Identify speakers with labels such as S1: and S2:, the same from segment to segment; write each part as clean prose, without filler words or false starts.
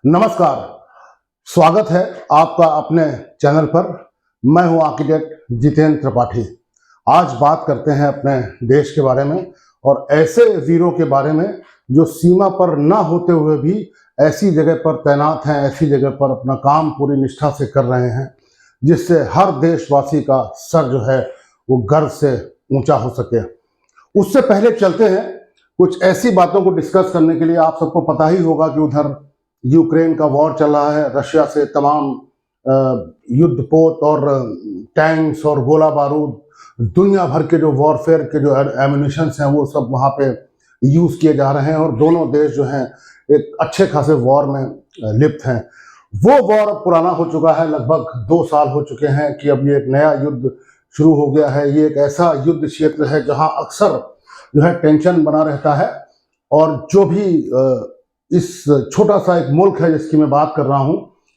S1: नमस्कार, स्वागत है आपका अपने चैनल पर। मैं हूं आर्किटेक्ट जितेंद्र त्रिपाठी। आज बात करते हैं अपने देश के बारे में और ऐसे वीरों के बारे में जो सीमा पर ना होते हुए भी ऐसी जगह पर तैनात हैं, ऐसी जगह पर अपना काम पूरी निष्ठा से कर रहे हैं जिससे हर देशवासी का सर जो है वो गर्व से ऊंचा हो सके। उससे पहले चलते हैं कुछ ऐसी बातों को डिस्कस करने के लिए। आप सबको पता ही होगा कि उधर यूक्रेन का वॉर चल रहा है, रशिया से तमाम युद्धपोत और टैंक्स और गोला बारूद, दुनिया भर के जो वॉरफेयर के जो एम्यूनिशंस हैं वो सब वहाँ पे यूज़ किए जा रहे हैं और दोनों देश जो हैं एक अच्छे खासे वॉर में लिप्त हैं। वो वॉर पुराना हो चुका है, लगभग 2 साल हो चुके हैं कि अब ये एक नया युद्ध शुरू हो गया है। ये एक ऐसा युद्ध क्षेत्र है जहाँ अक्सर जो है टेंशन बना रहता है और जो भी इस छोटा सा एक मुल्क है जिसकी मैं बात कर रहा हूँ,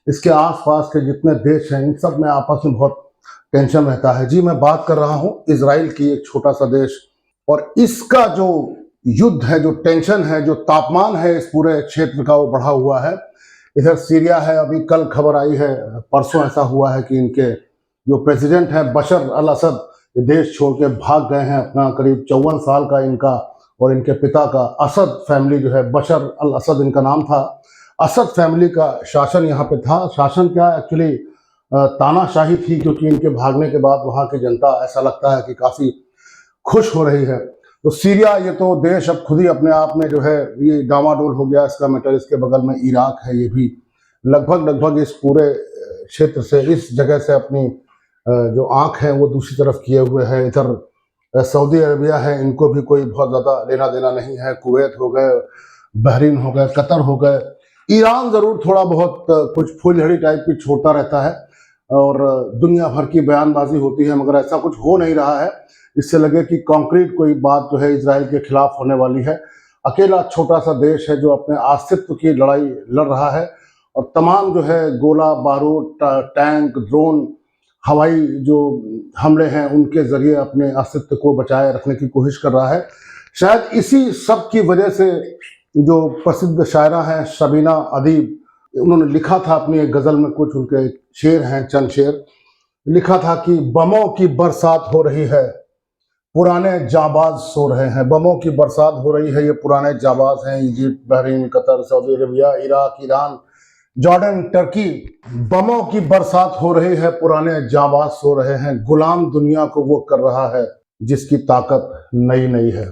S1: इसके आसपास के जितने देश हैं इन सब में आपस में बहुत टेंशन रहता है। जी, मैं बात कर रहा हूँ इजराइल की, एक छोटा सा देश, और इसका जो युद्ध है, जो टेंशन है, जो तापमान है इस पूरे क्षेत्र का वो बढ़ा हुआ है। इधर सीरिया है, अभी कल खबर आई है, परसों ऐसा हुआ है कि इनके जो प्रेसिडेंट हैं बशर अल असद ये देश छोड़ के भाग गए हैं। अपना करीब 54 साल का इनका और इनके पिता का असद फैमिली जो है, बशर अल असद इनका नाम था, असद फैमिली का शासन यहाँ पे था। शासन क्या, एक्चुअली तानाशाही थी, क्योंकि इनके भागने के बाद वहाँ की जनता ऐसा लगता है कि काफ़ी खुश हो रही है। तो सीरिया ये तो देश अब खुद ही अपने आप में जो है ये डामाडोल हो गया, इसका मैटर। इसके बगल में इराक है, ये भी लगभग इस पूरे क्षेत्र से, इस जगह से अपनी जो आँख है वो दूसरी तरफ किए हुए है। इधर सऊदी अरबिया है, इनको भी कोई बहुत ज़्यादा लेना देना नहीं है। कुवैत हो गए, बहरीन हो गए, कतर हो गए, ईरान ज़रूर थोड़ा बहुत कुछ फुलझड़ी टाइप की छोड़ता रहता है और दुनिया भर की बयानबाजी होती है, मगर ऐसा कुछ हो नहीं रहा है इससे लगे कि कॉन्क्रीट कोई बात जो है इजराइल के खिलाफ होने वाली है। अकेला छोटा सा देश है जो अपने अस्तित्व की लड़ाई लड़ रहा है और तमाम जो है गोला बारूद, टैंक, ड्रोन, हवाई जो हमले हैं उनके जरिए अपने अस्तित्व को बचाए रखने की कोशिश कर रहा है। शायद इसी सब की वजह से जो प्रसिद्ध शायरा हैं शबीना अदीब, उन्होंने लिखा था अपनी एक गज़ल में, कुछ उनके शेर हैं, चंद शेर लिखा था कि बमों की बरसात हो रही है, पुराने जाबाज सो रहे हैं। बमों की बरसात हो रही है, ये पुराने जाबाज हैं, Egypt, Bahrain, Qatar, Saudi Arabia, Iraq, Iran, Jordan, Turkey. बमों की बरसात हो रही है, पुराने जाबाज सो रहे हैं। गुलाम दुनिया को वो कर रहा है जिसकी ताकत नई नई है।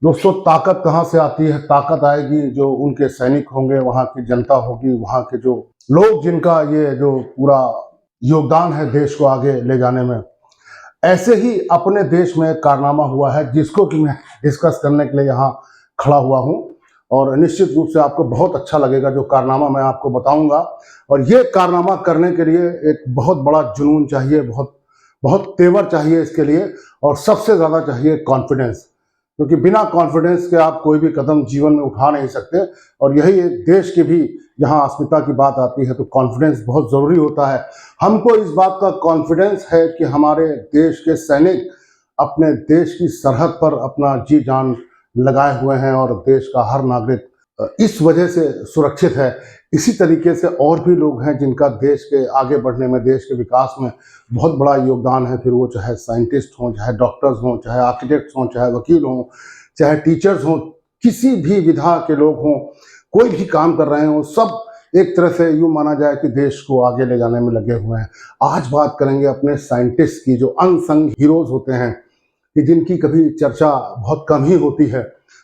S1: दोस्तों, ताकत कहाँ से आती है? ताकत आएगी जो उनके सैनिक होंगे, वहाँ की जनता होगी, वहाँ के जो लोग जिनका ये जो पूरा योगदान है देश को आगे ले जाने में। ऐसे ही अपने देश में एक कारनामा हुआ है जिसको कि मैं डिस्कस करने के लिए यहाँ खड़ा हुआ हूँ और निश्चित रूप से आपको बहुत अच्छा लगेगा जो कारनामा मैं आपको बताऊंगा। और ये कारनामा करने के लिए एक बहुत बड़ा जुनून चाहिए, बहुत तेवर चाहिए इसके लिए, और सबसे ज़्यादा चाहिए कॉन्फिडेंस, क्योंकि बिना कॉन्फिडेंस के आप कोई भी कदम जीवन में उठा नहीं सकते। और यही एक देश की भी जहाँ अस्मिता की बात आती है तो कॉन्फिडेंस बहुत ज़रूरी होता है। हमको इस बात का कॉन्फिडेंस है कि हमारे देश के सैनिक अपने देश की सरहद पर अपना जी जान लगाए हुए हैं और देश का हर नागरिक इस वजह से सुरक्षित है। इसी तरीके से और भी लोग हैं जिनका देश के आगे बढ़ने में, देश के विकास में बहुत बड़ा योगदान है। फिर वो चाहे साइंटिस्ट हों, चाहे डॉक्टर्स हों, चाहे आर्किटेक्ट्स हों, चाहे वकील हों, चाहे टीचर्स हों, किसी भी विधा के लोग हों, कोई भी काम कर रहे हों, सब एक तरह से यूँ माना जाए कि देश को आगे ले जाने में लगे हुए हैं। आज बात करेंगे अपने साइंटिस्ट की, जो अनसंग हीरोज़ होते हैं कि जिनकी कभी चर्चा बहुत कम ही होती है।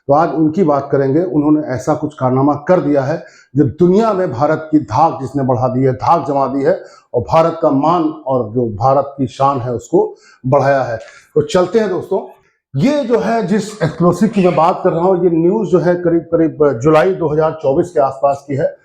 S1: तो आज उनकी बात करेंगे। उन्होंने ऐसा कुछ कारनामा कर दिया है जो दुनिया में भारत की धाक जिसने बढ़ा दी है, धाक जमा दी है और भारत का मान और जो भारत की शान है उसको बढ़ाया है। तो चलते हैं दोस्तों। ये जो है जिस एक्सप्लोसिव की मैं बात कर रहा हूँ, ये न्यूज़ जो है करीब जुलाई 2024 के आसपास की है।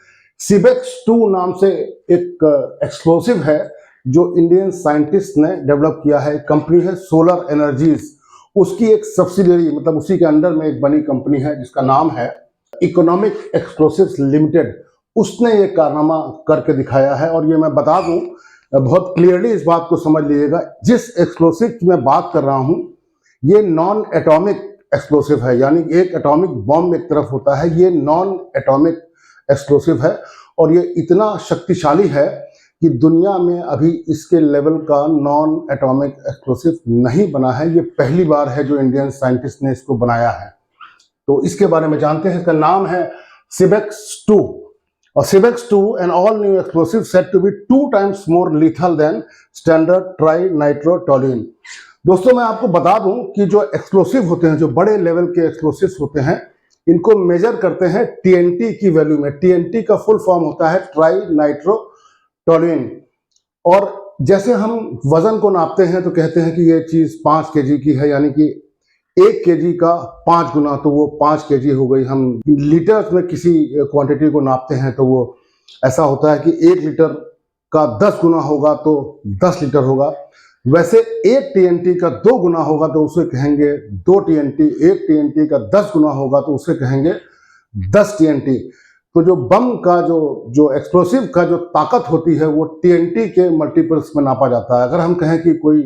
S1: सिबेक्स 2 नाम से एक एक्सप्लोसिव है जो इंडियन साइंटिस्ट ने डेवलप किया है। कंपनी है सोलर एनर्जीज, उसकी एक सब्सिडियरी, मतलब उसी के अंडर में एक बनी कंपनी है जिसका नाम है इकोनॉमिक एक्सप्लोसिव्स लिमिटेड। उसने ये कारनामा करके दिखाया है। और ये मैं बता दूं, बहुत क्लियरली इस बात को समझ लीजिएगा, जिस एक्सप्लोसिव की मैं बात कर रहा हूं ये नॉन एटॉमिक एक्सप्लोसिव है, यानी एक एटॉमिक बॉम्ब एक तरफ होता है, ये नॉन एटॉमिक एक्सप्लोसिव है और ये इतना शक्तिशाली है कि दुनिया में अभी इसके लेवल का नॉन एटॉमिक एक्सप्लोसिव नहीं बना है। ये पहली बार है जो इंडियन साइंटिस्ट ने इसको बनाया है। तो इसके बारे में जानते हैं। इसका नाम है CBEX-2 और CBEX-2 an all new explosive said to be 2 times more lethal than standard ट्राइनाइट्रोटोलुएन। दोस्तों मैं आपको बता दूं कि जो एक्सप्लोसिव होते हैं, जो बड़े लेवल के एक्सप्लोसिव्स होते हैं, इनको मेजर करते हैं TNT की वैल्यू में। TNT का फुल फॉर्म होता है ट्राइनाइट्रोटोलुएन। और जैसे हम वजन को नापते हैं तो कहते हैं कि ये चीज 5 kg की है, यानी कि 1 kg का 5 गुना, तो वो 5 kg हो गई। हम लीटर्स में किसी क्वांटिटी को नापते हैं तो वो ऐसा होता है कि 1 लीटर का 10 गुना होगा तो 10 लीटर होगा। वैसे 1 TNT का 2 गुना होगा तो उसे कहेंगे 2 TNT। 1 TNT का 10 गुना होगा तो उसे कहेंगे 10 TNT। तो जो बम का जो एक्सप्लोसिव का जो ताकत होती है वो TNT के मल्टीपल्स में नापा जाता है। अगर हम कहें कि कोई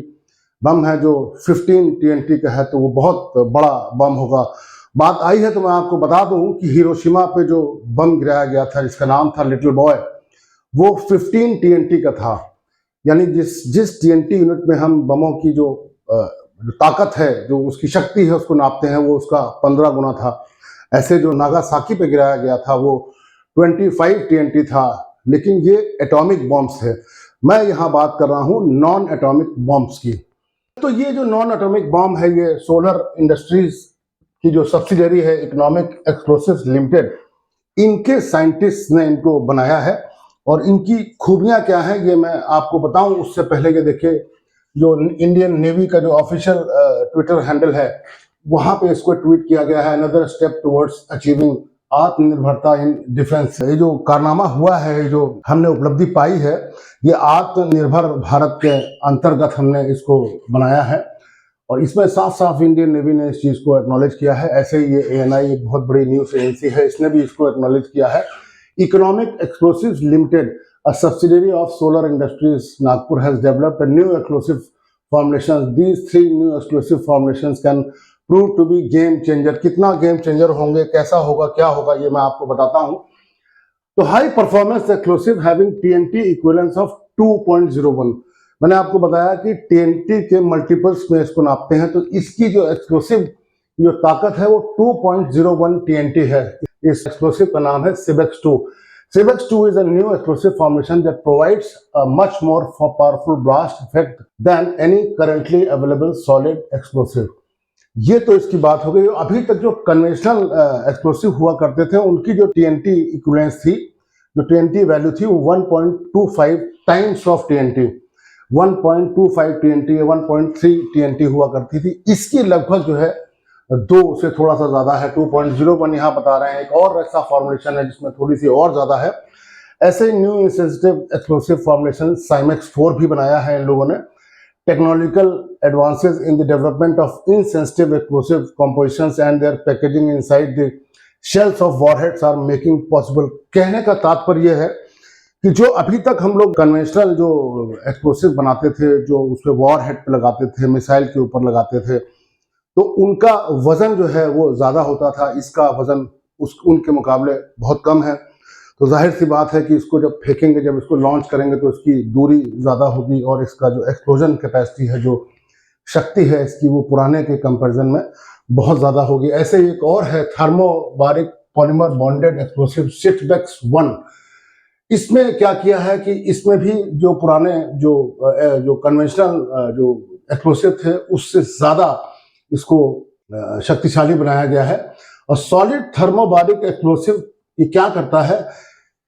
S1: बम है जो 15 TNT का है तो वो बहुत बड़ा बम होगा। बात आई है तो मैं आपको बता दूं कि हिरोशिमा पे जो बम गिराया गया था, जिसका नाम था लिटिल बॉय, वो 15 TNT का था। यानी जिस TNT यूनिट में हम बमों की जो ताकत है, जो उसकी शक्ति है, उसको नापते हैं, वो उसका 15 गुना था। ऐसे जो नागासाकी पे गिराया गया था वो 25 TNT था। लेकिन ये एटॉमिक बॉम्ब्स है। मैं यहाँ बात कर रहा हूँ नॉन एटॉमिक बॉम्ब्स की। तो ये जो नॉन एटॉमिक बॉम्ब है, ये सोलर इंडस्ट्रीज की जो सब्सिडरी है इकोनॉमिक एक्सप्लोसिव्स लिमिटेड, इनके साइंटिस्ट ने इनको बनाया है। और इनकी खूबियां क्या हैं ये मैं आपको बताऊं उससे पहले कि देखिए, जो इंडियन नेवी का जो ऑफिशियल ट्विटर हैंडल है, वहां पे इसको ट्वीट किया गया है, अनदर स्टेप टुवर्ड्स अचीविंग आत्मनिर्भरता इन डिफेंस। ये जो कारनामा हुआ है, जो हमने उपलब्धि पाई है, ये आत्मनिर्भर भारत के अंतर्गत हमने इसको बनाया है। और इसमें साफ साफ इंडियन नेवी ने इस चीज को एक्नॉलेज किया है। ऐसे ही ये ANI एक बहुत बड़ी न्यूज एजेंसी है, इसने भी इसको एक्नॉलेज किया है। Economic explosives limited, a subsidiary of Solar Industries Nagpur, has developed a new explosive formulations. These 3 new explosive formulations can prove to be game changer। कितना गेम चेंजर होंगे, कैसा होगा, क्या होगा, ये मैं आपको बताता हूं। तो high performance explosive having TNT equivalence of 2.01। मैंने आपको बताया कि TNT के मल्टीपल्स में इसको नापते हैं, तो इसकी जो एक्सप्लोसिव जो ताकत है वो 2.01 TNT है। इस एक्सप्लोसिव का नाम है CBEX-2। CBEX-2 is a new explosive formation that provides a much more powerful blast effect than any currently available solid explosive। ये तो इसकी बात हो गई। अभी तक जो कन्वेंशनल एक्सप्लोसिव हुआ करते थे, उनकी जो TNT इक्विवेलेंस थी, जो TNT वैल्यू थी, वो 1.25 टाइम्स ऑफ TNT, 1.25 TNT या 1.3 TNT हुआ करती थी। इसकी लगभग जो है 2 से थोड़ा सा ज्यादा है, 2.01 यहाँ बता रहे हैं। एक और ऐसा फॉर्मुलेशन है जिसमें थोड़ी सी और ज्यादा है। ऐसे new insensitive explosive formulation SIMEX-4 भी बनाया है इन लोगों ने। Technological advances in the development of insensitive explosive compositions and their packaging inside the shells of warheads are making possible. कहने का तात्पर्य यह है कि जो अभी तक हम लोग कन्वेंशनल जो एक्सप्लोसिव बनाते थे, जो उसपे वॉरहेड पे लगाते थे, मिसाइल के ऊपर लगाते थे, तो उनका वजन जो है वो ज्यादा होता था। इसका वजन उनके मुकाबले बहुत कम है। तो जाहिर सी बात है कि इसको जब फेंकेंगे, जब इसको लॉन्च करेंगे, तो इसकी दूरी ज़्यादा होगी और इसका जो एक्सप्लोजन कैपेसिटी है, जो शक्ति है इसकी, वो पुराने के कंपैरिजन में बहुत ज़्यादा होगी। ऐसे एक और है thermobaric polymer bonded explosive CBEX-1। इसमें क्या किया है कि इसमें भी जो पुराने जो कन्वेंशनल जो एक्सप्लोसिव थे, उससे ज़्यादा इसको शक्तिशाली बनाया गया है। और सॉलिड थर्मोबारिक एक्सप्लोसिव ये क्या करता है,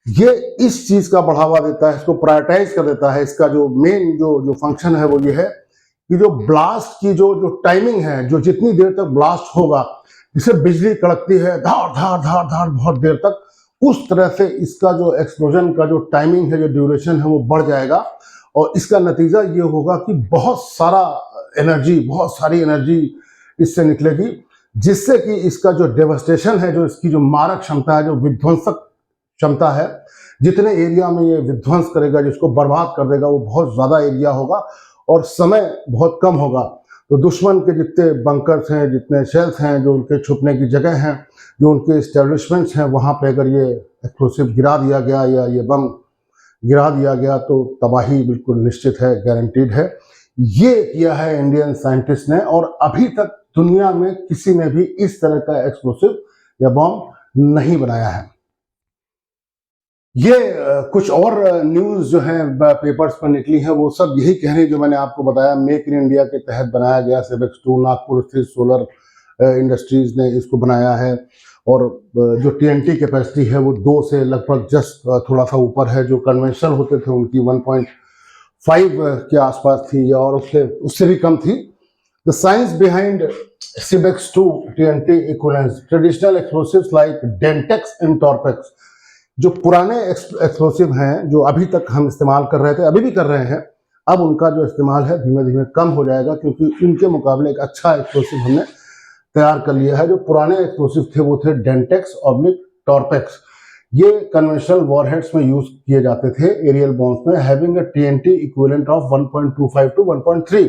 S1: ये इस चीज का बढ़ावा देता है, इसको प्रायोरिटाइज कर देता है। इसका जो मेन जो फंक्शन है वो ये है कि जो ब्लास्ट की जो टाइमिंग है, जो जितनी देर तक ब्लास्ट होगा, जिसे बिजली कड़कती है धार धार धार धार बहुत देर तक, उस तरह से इसका जो एक्सप्लोजन का जो टाइमिंग है, जो ड्यूरेशन है, वो बढ़ जाएगा। और इसका नतीजा ये होगा कि बहुत सारी एनर्जी इससे निकलेगी, जिससे कि इसका जो डेवस्टेशन है, जो इसकी जो मारक क्षमता है, जो विध्वंसक क्षमता है, जितने एरिया में ये विध्वंस करेगा, जिसको बर्बाद कर देगा, वो बहुत ज्यादा एरिया होगा और समय बहुत कम होगा। तो दुश्मन के जितने बंकर्स हैं, जितने शेल्स हैं, जो उनके छुपने की जगह हैं, जो उनके इस्टेब्लिशमेंट्स हैं वहाँ पे अगर ये एक्सप्लोसिव गिरा दिया गया या ये बम गिरा दिया गया तो तबाही बिल्कुल निश्चित है, गारंटीड है। ये किया है इंडियन साइंटिस्ट ने, और अभी तक दुनिया में किसी ने भी इस तरह का एक्सप्लोसिव या बम नहीं बनाया है। ये कुछ और न्यूज़ जो है पेपर्स पर निकली है वो सब यही कह रही है जो मैंने आपको बताया। मेक इन इंडिया के तहत बनाया गया सिबेक्स 2, नागपुर स्थित सोलर इंडस्ट्रीज ने इसको बनाया है, और जो TNT कैपेसिटी है वो 2 से लगभग जस्ट थोड़ा सा ऊपर है। जो कन्वेंशनल होते थे उनकी 1.5 के आसपास थी, या और उससे भी कम थी। The science behind SEBEX 2 TNT equivalence traditional explosives like Dentex and torpex, जो पुराने एक्सप्लोसिव हैं जो अभी तक हम इस्तेमाल कर रहे थे, अभी भी कर रहे हैं, अब उनका जो इस्तेमाल है धीमे धीमे कम हो जाएगा, क्योंकि इनके मुकाबले एक अच्छा एक्सप्लोसिव हमने तैयार कर लिया है। जो पुराने एक्सप्लोसिव थे वो थे डेंटेक्स ऑब्लिक टॉर्पेक्स। ये कन्वेंशनल वॉरहेड्स में यूज किए जाते थे, एरियल बॉम्ब्स में, having a TNT equivalent of 1.25 to 1.3,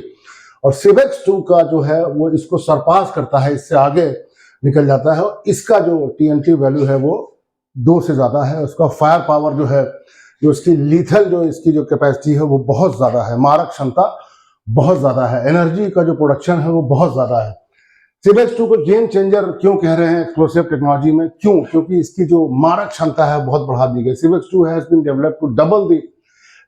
S1: और सिबेक्स 2 का जो है वो इसको सरपास करता है, इससे आगे निकल जाता है, और इसका जो TNT वैल्यू है वो 2 से ज़्यादा है। उसका फायर पावर जो है, जो इसकी लीथल जो इसकी जो कैपेसिटी है वो बहुत ज़्यादा है, मारक क्षमता बहुत ज़्यादा है, एनर्जी का जो प्रोडक्शन है वो बहुत ज़्यादा है। सिबेक्स 2 को गेम चेंजर क्यों कह रहे हैं एक्सप्लोसिव टेक्नोलॉजी में? क्यों? क्योंकि इसकी जो मारक क्षमता है बहुत बढ़ा दी गई। Sibex 2 has been developed to double the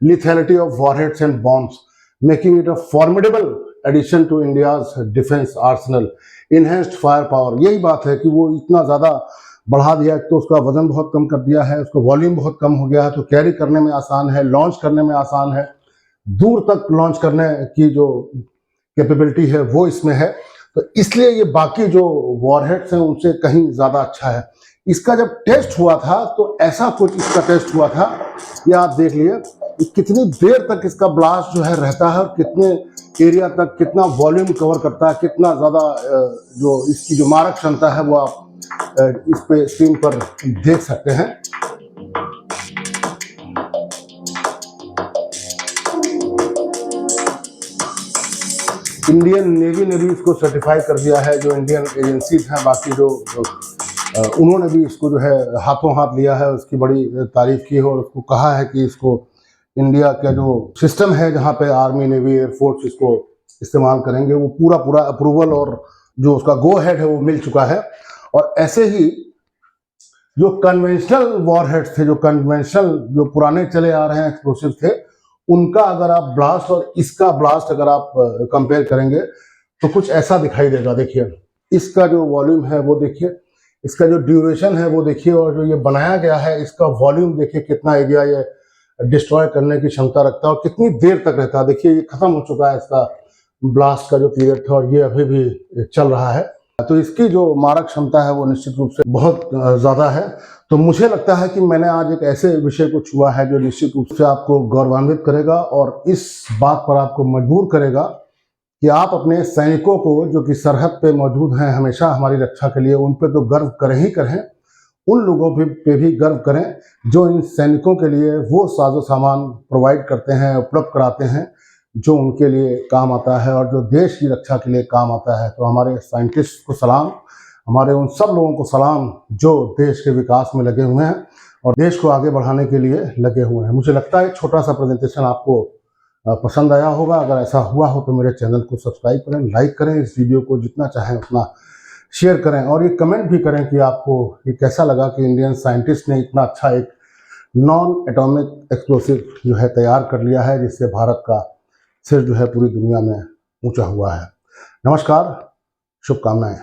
S1: lethality of warheads and bombs, making it a formidable addition to India's defense arsenal. Enhanced firepower, यही बात है कि वो इतना ज़्यादा बढ़ा दिया, तो उसका वजन बहुत कम कर दिया है, उसका वॉल्यूम बहुत कम हो गया है, तो कैरी करने में आसान है, लॉन्च करने में आसान है, दूर तक लॉन्च करने की जो कैपेबिलिटी है वो इसमें है। तो इसलिए ये बाकी जो वॉरहेड्स हैं उनसे कहीं ज़्यादा अच्छा है। इसका जब टेस्ट हुआ था तो ऐसा कुछ इसका टेस्ट हुआ था, ये आप देख लिए कितनी देर तक इसका ब्लास्ट जो है रहता है, और कितने एरिया तक कितना वॉल्यूम कवर करता है, कितना ज़्यादा जो इसकी जो मारक क्षमता है वो आप इस पे स्क्रीन पर देख सकते हैं। इंडियन नेवी ने भी इसको सर्टिफाई कर दिया है, जो इंडियन एजेंसीज हैं बाकी जो उन्होंने भी इसको जो है हाथों हाथ लिया है, उसकी बड़ी तारीफ की है, और उसको कहा है कि इसको इंडिया का जो सिस्टम है जहाँ पे आर्मी, नेवी, एयरफोर्स इसको इस्तेमाल करेंगे, वो पूरा अप्रूवल और जो उसका गो हेड है वो मिल चुका है। और ऐसे ही जो कन्वेंशनल वॉरहेड्स थे, जो कन्वेंशनल जो पुराने चले आ रहे हैं एक्सप्लोसिव थे, उनका अगर आप ब्लास्ट और इसका ब्लास्ट अगर आप कंपेयर करेंगे तो कुछ ऐसा दिखाई देगा। देखिए इसका जो वॉल्यूम है वो देखिए, इसका जो ड्यूरेशन है वो देखिए, और जो ये बनाया गया है इसका वॉल्यूम देखिए, कितना एरिया ये डिस्ट्रॉय करने की क्षमता रखता है और कितनी देर तक रहता है। देखिए ये खत्म हो चुका है इसका ब्लास्ट का जो पीरियड था, और ये अभी भी चल रहा है। तो इसकी जो मारक क्षमता है वो निश्चित रूप से बहुत ज़्यादा है। तो मुझे लगता है कि मैंने आज एक ऐसे विषय को छुआ है जो निश्चित रूप से आपको गौरवान्वित करेगा, और इस बात पर आपको मजबूर करेगा कि आप अपने सैनिकों को, जो कि सरहद पे मौजूद हैं हमेशा हमारी रक्षा के लिए, उन पे तो गर्व करें ही करें, उन लोगों पे भी गर्व करें जो इन सैनिकों के लिए वो साजो सामान प्रोवाइड करते हैं, उपलब्ध कराते हैं, जो उनके लिए काम आता है और जो देश की रक्षा के लिए काम आता है। तो हमारे साइंटिस्ट को सलाम, हमारे उन सब लोगों को सलाम जो देश के विकास में लगे हुए हैं और देश को आगे बढ़ाने के लिए लगे हुए हैं। मुझे लगता है छोटा सा प्रेजेंटेशन आपको पसंद आया होगा। अगर ऐसा हुआ हो तो मेरे चैनल को सब्सक्राइब करें, लाइक करें, इस वीडियो को जितना चाहें उतना शेयर करें, और ये कमेंट भी करें कि आपको ये कैसा लगा कि इंडियन साइंटिस्ट ने इतना अच्छा एक नॉन एटॉमिक एक्सप्लोसिव जो है तैयार कर लिया है, जिससे भारत का सिर जो है पूरी दुनिया में ऊंचा हुआ है। नमस्कार, शुभकामनाएं।